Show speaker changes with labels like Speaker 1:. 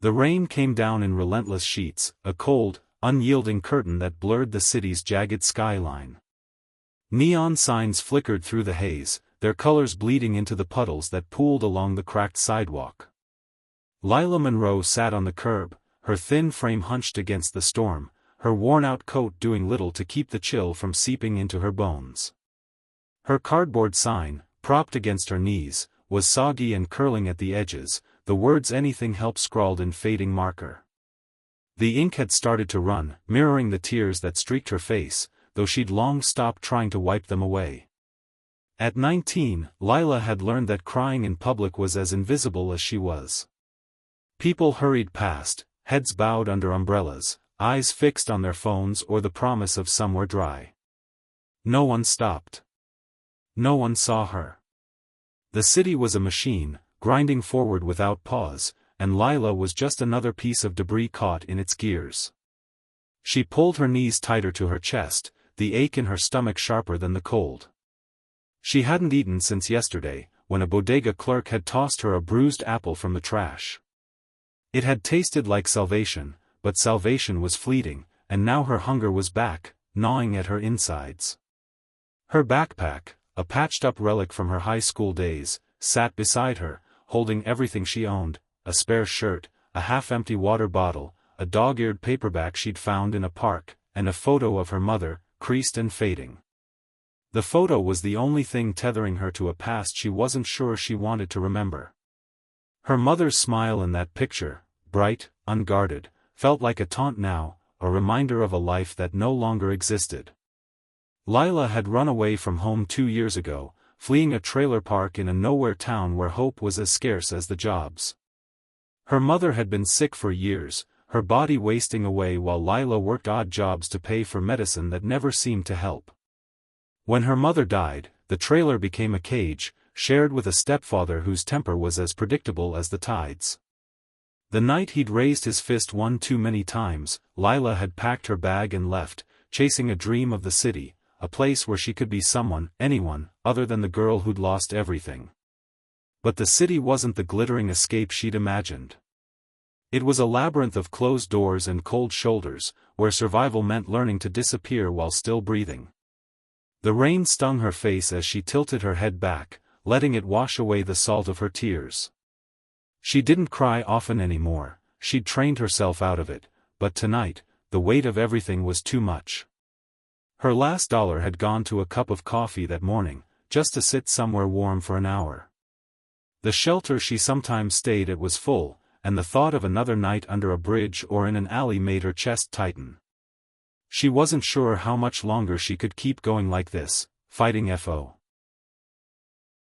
Speaker 1: The rain came down in relentless sheets, a cold, unyielding curtain that blurred the city's jagged skyline. Neon signs flickered through the haze, their colors bleeding into the puddles that pooled along the cracked sidewalk. Lila Monroe sat on the curb, her thin frame hunched against the storm, her worn-out coat doing little to keep the chill from seeping into her bones. Her cardboard sign, propped against her knees, was soggy and curling at the edges, the words "anything helps" scrawled in fading marker. The ink had started to run, mirroring the tears that streaked her face, though she'd long stopped trying to wipe them away. At 19, Lila had learned that crying in public was as invisible as she was. People hurried past, heads bowed under umbrellas, eyes fixed on their phones or the promise of somewhere dry. No one stopped. No one saw her. The city was a machine, grinding forward without pause, and Lila was just another piece of debris caught in its gears. She pulled her knees tighter to her chest, the ache in her stomach sharper than the cold. She hadn't eaten since yesterday, when a bodega clerk had tossed her a bruised apple from the trash. It had tasted like salvation, but salvation was fleeting, and now her hunger was back, gnawing at her insides. Her backpack, a patched-up relic from her high school days, sat beside her, holding everything she owned: a spare shirt, a half-empty water bottle, a dog-eared paperback she'd found in a park, and a photo of her mother, creased and fading. The photo was the only thing tethering her to a past she wasn't sure she wanted to remember. Her mother's smile in that picture, bright, unguarded, felt like a taunt now, a reminder of a life that no longer existed. Lila had run away from home 2 years ago, fleeing a trailer park in a nowhere town where hope was as scarce as the jobs. Her mother had been sick for years, her body wasting away while Lila worked odd jobs to pay for medicine that never seemed to help. When her mother died, the trailer became a cage, shared with a stepfather whose temper was as predictable as the tides. The night he'd raised his fist one too many times, Lila had packed her bag and left, chasing a dream of the city, a place where she could be someone, anyone, other than the girl who'd lost everything. But the city wasn't the glittering escape she'd imagined. It was a labyrinth of closed doors and cold shoulders, where survival meant learning to disappear while still breathing. The rain stung her face as she tilted her head back, letting it wash away the salt of her tears. She didn't cry often anymore, she'd trained herself out of it, but tonight, the weight of everything was too much. Her last dollar had gone to a cup of coffee that morning, just to sit somewhere warm for an hour. The shelter she sometimes stayed at was full, and the thought of another night under a bridge or in an alley made her chest tighten. She wasn't sure how much longer she could keep going like this, fighting FO.